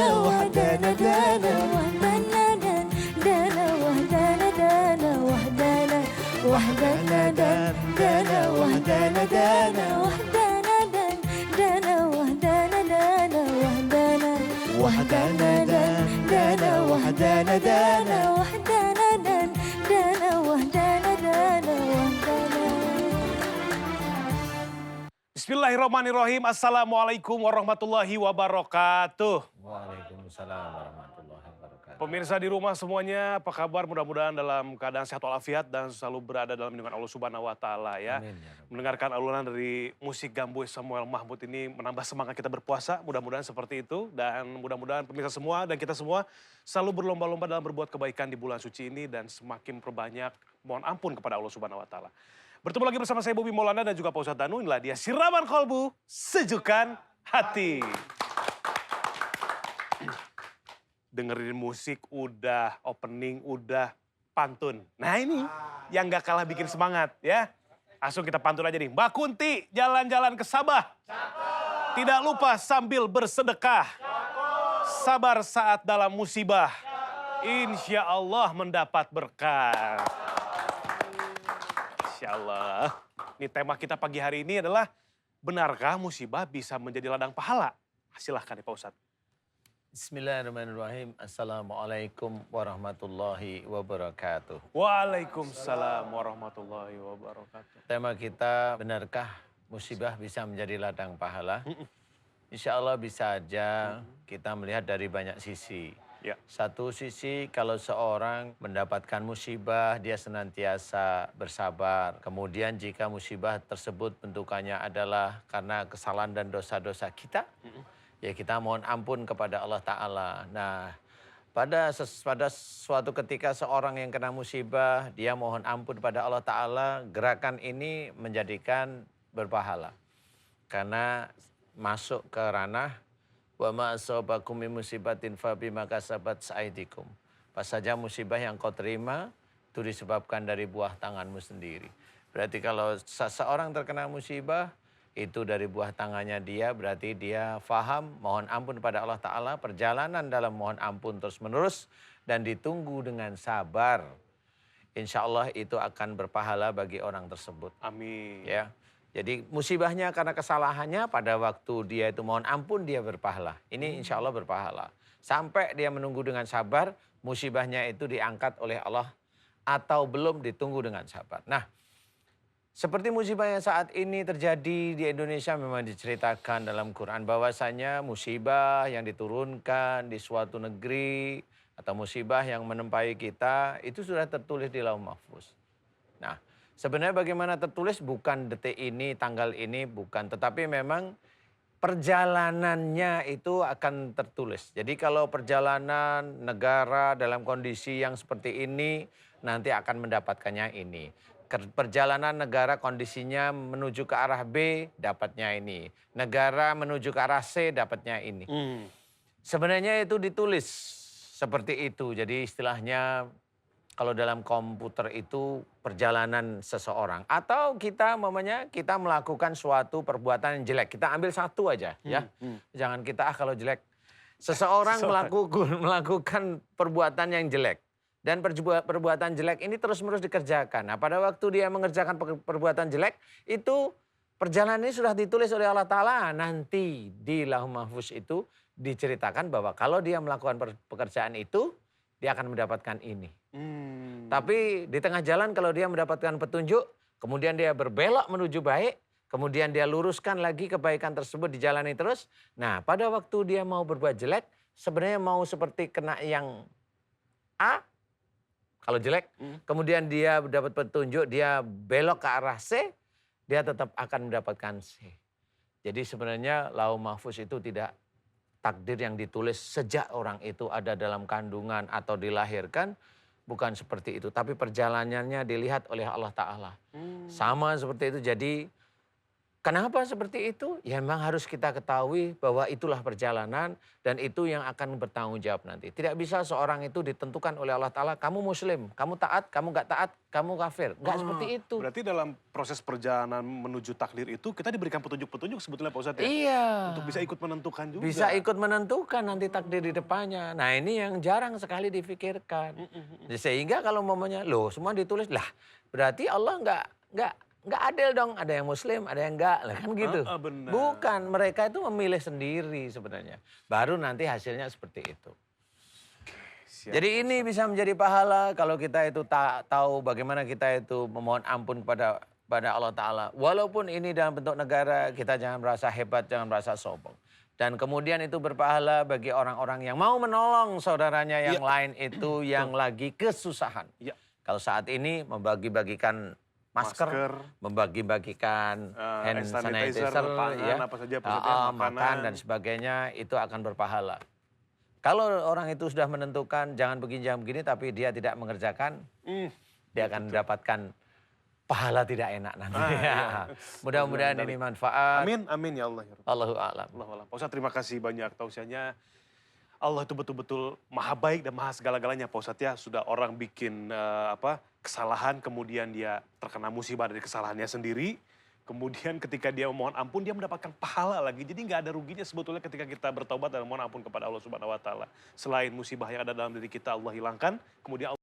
وحدانا دانا دانا وحدانا دانا وحدانا وحدانا دانا وحدانا دانا وحدانا دانا وحدانا دانا وحدانا وحدانا دانا وحدانا دانا وحدانا دانا وحدانا دانا وحدانا. Bismillahirrahmanirrahim. Assalamualaikum warahmatullahi wabarakatuh. Waalaikumsalam warahmatullahi wabarakatuh. Pemirsa di rumah semuanya, apa kabar? Mudah-mudahan dalam keadaan sehat walafiat dan selalu berada dalam lindungan Allah Subhanahu wa taala ya. Amin ya Rabbi. Mendengarkan alunan dari musik Gamboy Samuel Mahmud ini menambah semangat kita berpuasa. Mudah-mudahan seperti itu dan mudah-mudahan pemirsa semua dan kita semua selalu berlomba-lomba dalam berbuat kebaikan di bulan suci ini dan semakin perbanyak mohon ampun kepada Allah Subhanahu wa taala. Bertemu lagi bersama saya Bobby Maulana dan juga Pak Ustadz Danu. Inilah dia Siraman Kolbu, Sejukan Hati. Dengerin musik udah, opening udah, pantun. Nah ini yang gak kalah bikin semangat ya. Langsung kita pantun aja nih. Mbak Kunti jalan-jalan ke Sabah. Tidak lupa sambil bersedekah. Sabar saat dalam musibah. Insya Allah mendapat berkah. Insya Allah. Ini tema kita pagi hari ini adalah benarkah musibah bisa menjadi ladang pahala? Silahkan nih Pak Ustadz. Bismillahirrahmanirrahim. Assalamualaikum warahmatullahi wabarakatuh. Waalaikumsalam warahmatullahi wabarakatuh. Tema kita, benarkah musibah bisa menjadi ladang pahala? Insya Allah bisa aja kita melihat dari banyak sisi. Ya. Satu sisi kalau seorang mendapatkan musibah, dia senantiasa bersabar. Kemudian jika musibah tersebut bentukannya adalah karena kesalahan dan dosa-dosa kita, ya kita mohon ampun kepada Allah Ta'ala. Nah, pada suatu ketika seorang yang kena musibah, dia mohon ampun pada Allah Ta'ala, gerakan ini menjadikan berpahala. Karena masuk ke ranah wa ma asabakum min musibatin fa bima kasabat aydikum. Pas saja musibah yang kau terima itu disebabkan dari buah tanganmu sendiri. Berarti kalau seseorang terkena musibah itu dari buah tangannya dia, berarti dia faham mohon ampun pada Allah Ta'ala, perjalanan dalam mohon ampun terus menerus dan ditunggu dengan sabar. Insya Allah itu akan berpahala bagi orang tersebut. Amin. Ya. Jadi musibahnya karena kesalahannya pada waktu dia itu mohon ampun dia berpahala. Ini insya Allah berpahala. Sampai dia menunggu dengan sabar, musibahnya itu diangkat oleh Allah atau belum ditunggu dengan sabar. Nah, seperti musibah yang saat ini terjadi di Indonesia memang diceritakan dalam Quran bahwasanya musibah yang diturunkan di suatu negeri atau musibah yang menempai kita itu sudah tertulis di Lauh Mahfuz. Nah, sebenarnya bagaimana tertulis bukan detik ini, tanggal ini, bukan. Tetapi memang perjalanannya itu akan tertulis. Jadi kalau perjalanan negara dalam kondisi yang seperti ini, nanti akan mendapatkannya ini. Perjalanan negara kondisinya menuju ke arah B, dapatnya ini. Negara menuju ke arah C, dapatnya ini. Sebenarnya itu ditulis seperti itu. Jadi istilahnya kalau dalam komputer itu perjalanan seseorang. Atau kita melakukan suatu perbuatan yang jelek. Kita ambil satu aja ya. Jangan kita kalau jelek. Seseorang melakukan perbuatan yang jelek. Dan perbuatan jelek ini terus-menerus dikerjakan. Nah pada waktu dia mengerjakan perbuatan jelek, itu perjalanan ini sudah ditulis oleh Allah Ta'ala. Nanti di Lauh Mahfuz itu diceritakan bahwa kalau dia melakukan pekerjaan itu, dia akan mendapatkan ini. Tapi di tengah jalan kalau dia mendapatkan petunjuk, kemudian dia berbelok menuju baik, kemudian dia luruskan lagi kebaikan tersebut dijalani terus. Nah pada waktu dia mau berbuat jelek, sebenarnya mau seperti kena yang A, kalau jelek, kemudian dia dapat petunjuk, dia belok ke arah C, dia tetap akan mendapatkan C. Jadi sebenarnya Lauh Mahfuz itu tidak takdir yang ditulis sejak orang itu ada dalam kandungan atau dilahirkan, bukan seperti itu. Tapi perjalanannya dilihat oleh Allah Ta'ala. Sama seperti itu, jadi Kenapa seperti itu? Ya memang harus kita ketahui bahwa itulah perjalanan dan itu yang akan bertanggung jawab nanti. Tidak bisa seorang itu ditentukan oleh Allah Ta'ala, kamu muslim, kamu taat, kamu nggak taat, kamu kafir. Nggak seperti itu. Berarti dalam proses perjalanan menuju takdir itu kita diberikan petunjuk-petunjuk sebetulnya Pak Ustadz ya? Iya. Untuk bisa ikut menentukan juga. Bisa ikut menentukan nanti takdir di depannya. Nah ini yang jarang sekali difikirkan. Sehingga kalau momennya, loh semua ditulis, lah berarti Allah nggak adil dong. Ada yang muslim, ada yang enggak. Lah kan gitu. Benar. Bukan, mereka itu memilih sendiri sebenarnya. Baru nanti hasilnya seperti itu. Siap, Jadi ini bisa menjadi pahala kalau kita itu tahu bagaimana kita itu memohon ampun kepada Allah Ta'ala. Walaupun ini dalam bentuk negara, kita jangan merasa hebat, jangan merasa sombong. Dan kemudian itu berpahala bagi orang-orang yang mau menolong saudaranya yang lain itu yang lagi kesusahan. Ya. Kalau saat ini membagi-bagikan masker, membagi-bagikan hand sanitizer, pangan, ya, apa saja, makan makan dan sebagainya, itu akan berpahala. Kalau orang itu sudah menentukan jangan begini, jangan begini, tapi dia tidak mengerjakan, dia akan mendapatkan pahala tidak enak nanti. Iya. Mudah-mudahan ini manfaat. Amin, amin ya Allah. Ya Rabb. Allahu a'lam. Allahu a'lam. Pak Ustadz terima kasih banyak tausiahnya. Allah itu betul-betul maha baik dan maha segala-galanya Pak Ustadz ya. Sudah orang bikin kesalahan kemudian dia terkena musibah dari kesalahannya sendiri. Kemudian ketika dia memohon ampun dia mendapatkan pahala lagi. Jadi nggak ada ruginya sebetulnya ketika kita bertobat dan memohon ampun kepada Allah Subhanahu wa taala. Selain musibah yang ada dalam diri kita Allah hilangkan, kemudian